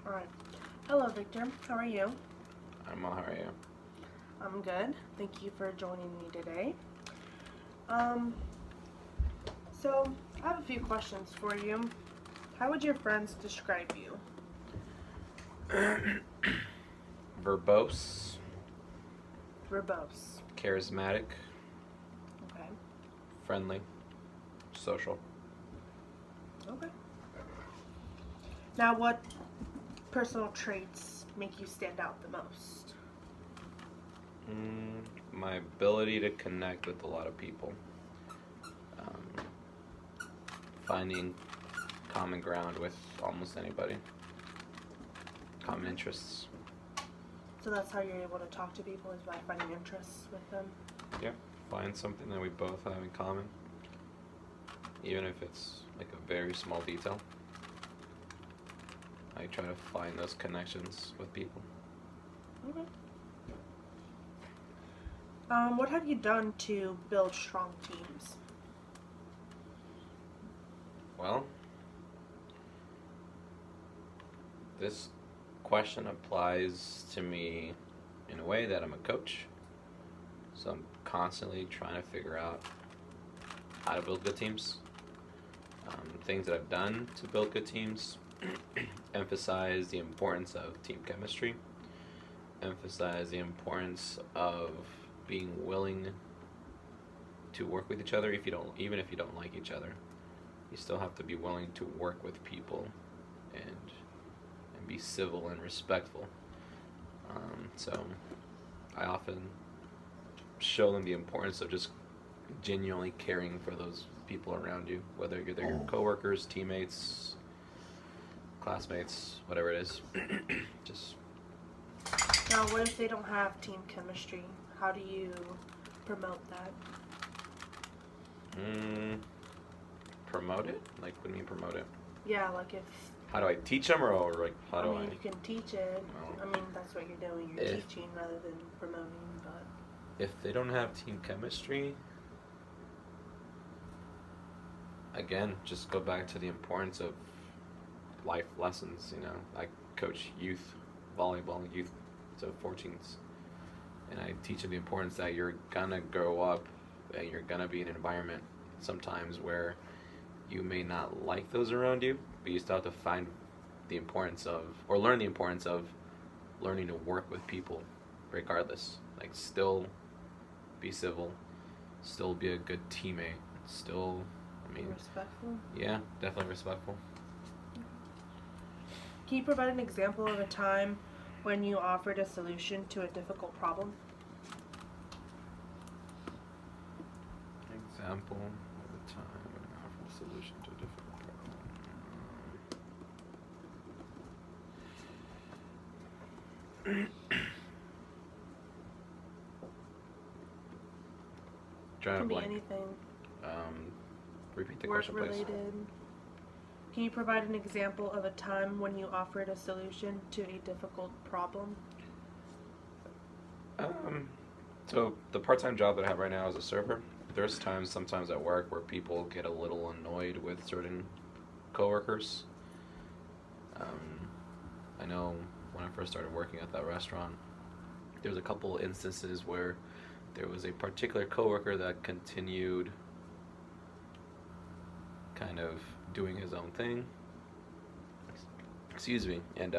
Alright. Hello, Victor. How are you? I'm well, how are you? I'm good. Thank you for joining me today. Um, so, I have a few questions for you. How would your friends describe you? Verbose, Verbose. charismatic, Okay. friendly, social. Okay. Now, what personal traits make you stand out the most? My ability to connect with a lot of people. Um, Finding common ground with almost anybody. Common interests. So that's how you're able to talk to people, is by finding interests with them? Yep. Find something that we both have in common. Even if it's like a very small detail. I try to find those connections with people. Okay. What have you done to build strong teams? Well, this question applies to me in a way that I'm a coach. So I'm constantly trying to figure out how to build good teams. Things that I've done to build good teams emphasize the importance of team chemistry, emphasize the importance of being willing to work with each other even if you don't like each other. You still have to be willing to work with people and be civil and respectful. So I often show them the importance of just genuinely caring for those people around you, whether they're your coworkers, teammates, classmates, whatever it is. Just Now, what if they don't have team chemistry? How do you promote that? promote it. Like, what do you mean promote it? Yeah, like if... How do I teach them, or like how do you can teach it. Well, I mean, that's what you're doing. You're teaching rather than promoting, but... If they don't have team chemistry, again, just go back to the importance of life lessons. I coach youth volleyball, youth to 14s, and I teach them the importance that you're gonna grow up and you're gonna be in an environment sometimes where you may not like those around you, but you still have to find the importance of, or learn the importance of, learning to work with people regardless. Like, still be civil, still be a good teammate, still, respectful? Yeah, definitely respectful. Can you provide an example of a time when you offered a solution to a difficult problem? Example of a time when I offered a solution to a difficult problem. Can be anything. Repeat the Work question, please. related. Can you provide an example of a time when you offered a solution to a difficult problem? So the part-time job that I have right now as a server, there's times sometimes at work where people get a little annoyed with certain coworkers. I know when I first started working at that restaurant, there was a couple instances where there was a particular coworker that continued kind of doing his own thing. Excuse me, and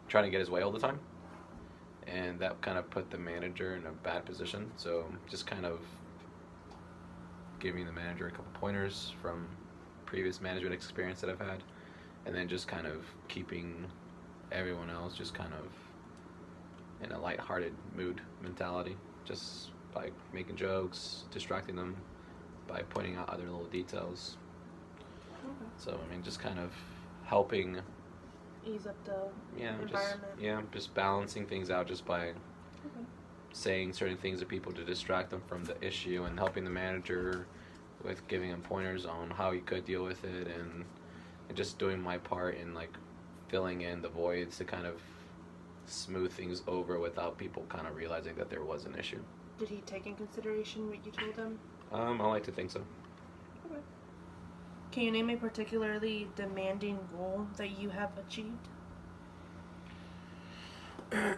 trying to get his way all the time. And that kind of put the manager in a bad position. So just kind of giving the manager a couple pointers from previous management experience that I've had, and then just kind of keeping everyone else just kind of in a lighthearted mood mentality, just by making jokes, distracting them, by pointing out other little details. Okay. So just kind of helping ease up the environment. Just balancing things out just by saying certain things to people to distract them from the issue, and helping the manager with giving him pointers on how he could deal with it, and just doing my part in like filling in the voids to kind of smooth things over without people kind of realizing that there was an issue. Did he take in consideration what you told him? I like to think so. Okay. Can you name a particularly demanding goal that you have achieved? When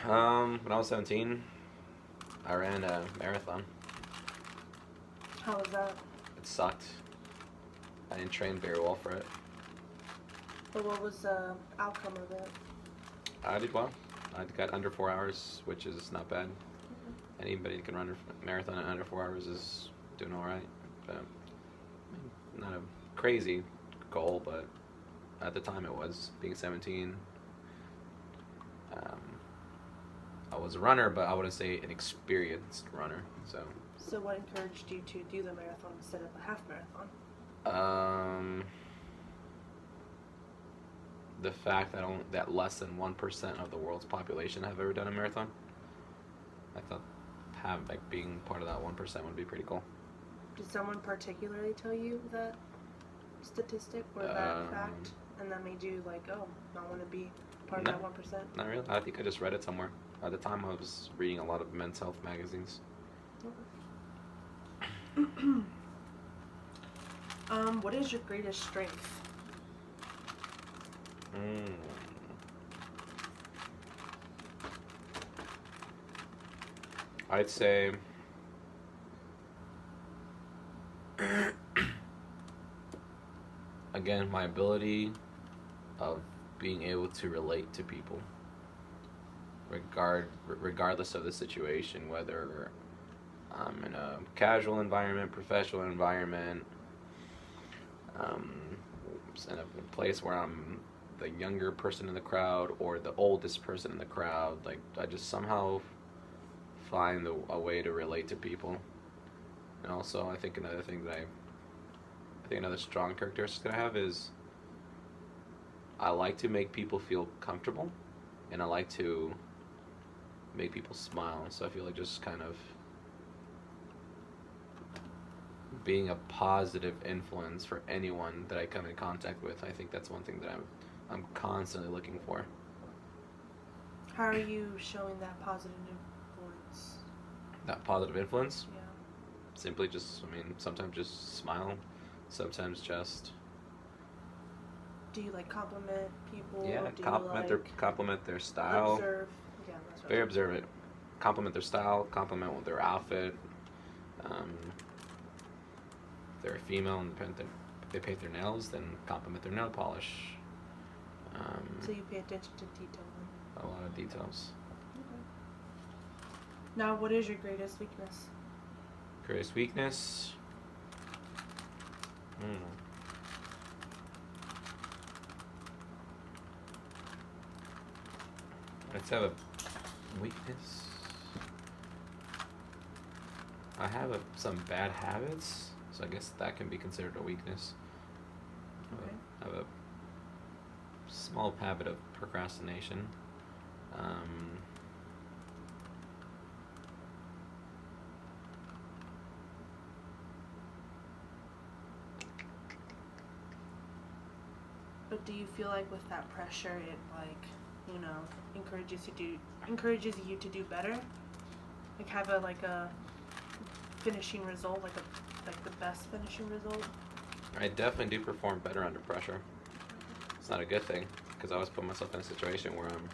I was 17, I ran a marathon. How was that? It sucked. I didn't train very well for it. But what was the outcome of it? I did well. I got under 4 hours, which is not bad. Anybody that can run a marathon in under 4 hours is doing all right. But not a crazy goal, but at the time it was. Being 17, I was a runner, but I wouldn't say an experienced runner. So what encouraged you to do the marathon instead of a half marathon? The fact that less than 1% of the world's population have ever done a marathon. I thought being part of that 1% would be pretty cool. Did someone particularly tell you that statistic or that fact, and that made you like, oh, I want to be part of that 1%? Not really. I think I just read it somewhere. At the time, I was reading a lot of men's health magazines. What is your greatest strength? I'd say again, my ability of being able to relate to people regardless of the situation, whether I'm in a casual environment, professional environment, in a place where I'm the younger person in the crowd or the oldest person in the crowd. Like, I just somehow find a way to relate to people. And also, I think another strong characteristic that I have is I like to make people feel comfortable, and I like to make people smile. So I feel like just kind of being a positive influence for anyone that I come in contact with. I think that's one thing that I'm constantly looking for. How are you showing that positive influence? That positive influence? Yeah. Simply just, sometimes just smile. Sometimes just... Do you like compliment people? Yeah, Do compliment their style. Observe? Yeah, that's what Very observant. Compliment their style, compliment their outfit. If they're a female and they paint their nails, then compliment their nail polish. So you pay attention to detail. A lot of details. Okay. Now, what is your greatest weakness? Greatest weakness? Let's have a weakness. I have some bad habits, so I guess that can be considered a weakness. Okay. I have a small habit of procrastination. But do you feel like with that pressure, it encourages you to do better? Like have a finishing result, like the best finishing result? I definitely do perform better under pressure. It's not a good thing, because I always put myself in a situation where I'm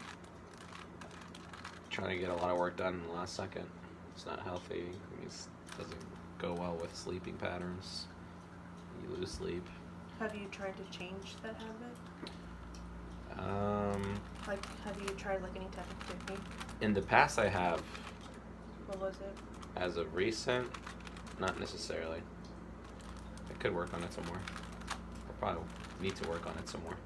trying to get a lot of work done in the last second. It's not healthy. It doesn't go well with sleeping patterns. You lose sleep. Have you tried to change that habit? Have you tried any type of technique? In the past I have. What was it? As of recent, not necessarily. I could work on it some more. I probably need to work on it some more.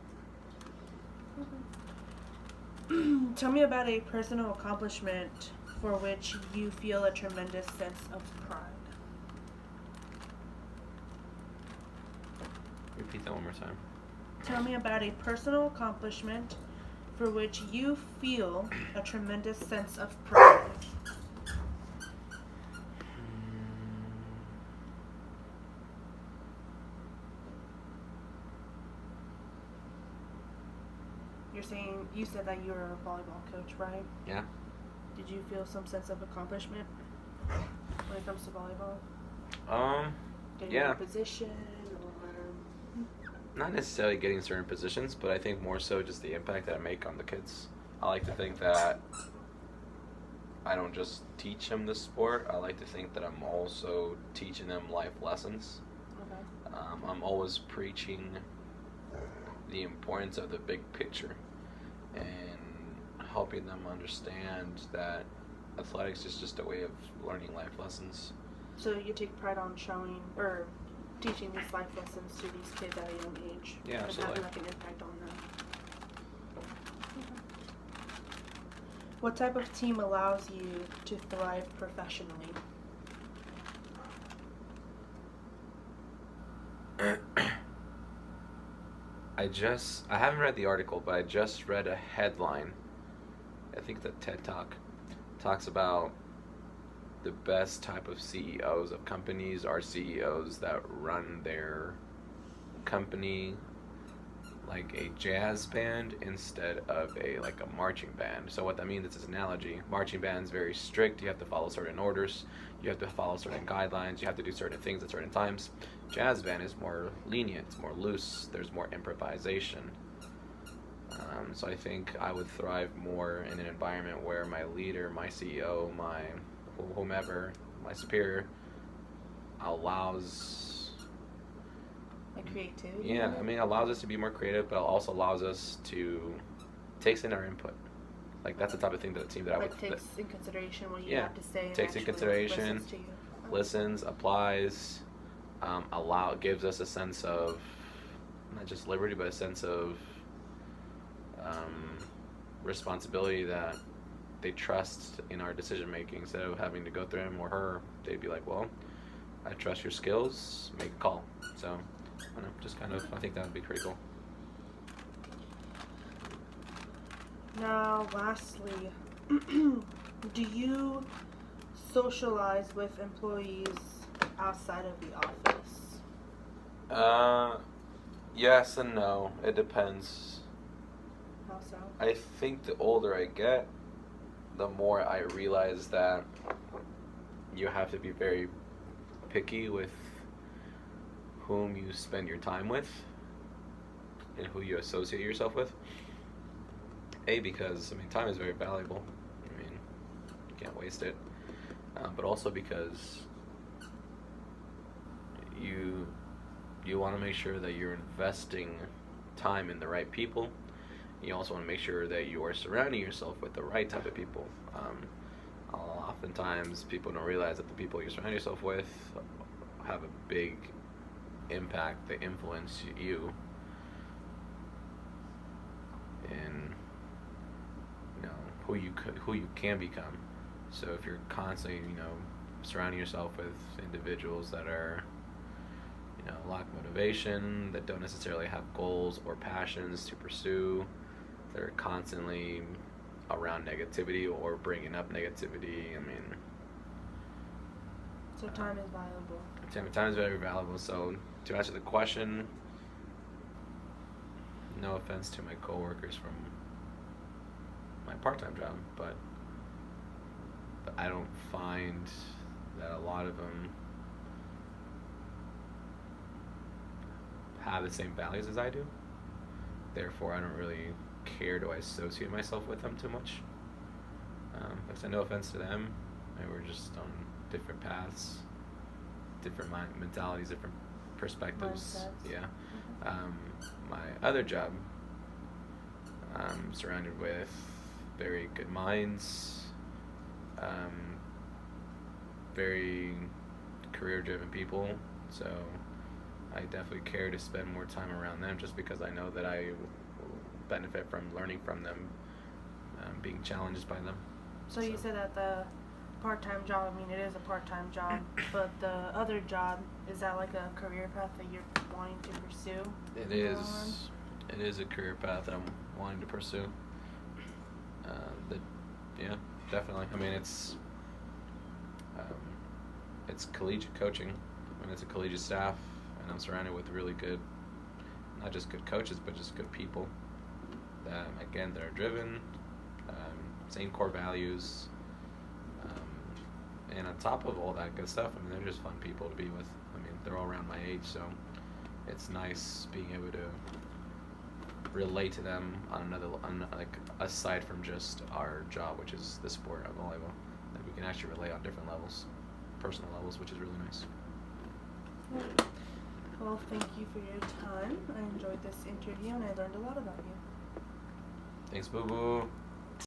Mm-hmm. Tell me about a personal accomplishment for which you feel a tremendous sense of pride. Repeat that one more time. Tell me about a personal accomplishment for which you feel a tremendous sense of pride. You said that you were a volleyball coach, right? Yeah. Did you feel some sense of accomplishment when it comes to volleyball? Getting yeah. a position or not necessarily getting certain positions, but I think more so just the impact that I make on the kids. I like to think that I don't just teach them the sport. I like to think that I'm also teaching them life lessons. Okay. I'm always preaching the importance of the big picture and helping them understand that athletics is just a way of learning life lessons. So you take pride on showing or teaching these life lessons to these kids at a young age. Yeah, and absolutely. having like an impact on them. What type of team allows you to thrive professionally? I haven't read the article, but I just read a headline. I think the TED Talk talks about the best type of CEOs of companies are CEOs that run their company like a jazz band instead of a marching band. So what that means, it's an analogy. Marching band's very strict. You have to follow certain orders. You have to follow certain guidelines. You have to do certain things at certain times. Jazz band is more lenient. It's more loose. There's more improvisation. So I think I would thrive more in an environment where my leader, my CEO, my whomever, my superior allows Like creativity? Yeah, I mean, allows us to be more creative, but also allows us to takes in our input. Like that's the type of thing that a team that I would takes in consideration what you Yeah, have to say. And takes in actually consideration, listens to you. listens, applies, gives us a sense of not just liberty, but a sense of responsibility that they trust in our decision making. Instead of having to go through him or her, they'd be like, "Well, I trust your skills. Make a call." So. I don't know, just kind of, I think that would be pretty cool. Now, lastly, do you socialize with employees outside of the office? Yes and no. It depends. How so? I think the older I get, the more I realize that you have to be very picky with whom you spend your time with and who you associate yourself with. Because time is very valuable. You can't waste it. But also because you want to make sure that you're investing time in the right people. You also want to make sure that you are surrounding yourself with the right type of people. Oftentimes people don't realize that the people you surround yourself with have a big impact. They influence you in who you can become. So if you're constantly surrounding yourself with individuals that are lack motivation, that don't necessarily have goals or passions to pursue, that are constantly around negativity or bringing up negativity, So time is valuable. time is very valuable. So to answer the question, no offense to my coworkers from my part-time job, but I don't find that a lot of them have the same values as I do. Therefore, I don't really care to associate myself with them too much. Like I said, no offense to them. We're just on different paths, different mentalities, different perspectives. Mindsets. Yeah. My other job, I'm surrounded with very good minds, very career-driven people. So I definitely care to spend more time around them, just because I know that I benefit from learning from them, being challenged by them. So you said that the part-time job, it is a part-time job, but the other job, is that like a career path that you're wanting to pursue? It is. It is a career path that I'm wanting to pursue. Yeah, definitely. It's collegiate coaching, and it's a collegiate staff, and I'm surrounded with really good, not just good coaches, but just good people that, again, that are driven, same core values, and on top of all that good stuff, they're just fun people to be with. They're all around my age, so it's nice being able to relate to them like aside from just our job, which is the sport of volleyball. Like we can actually relate on different levels, personal levels, which is really nice. Well, thank you for your time. I enjoyed this interview and I learned a lot about you. Thanks, Boo Boo.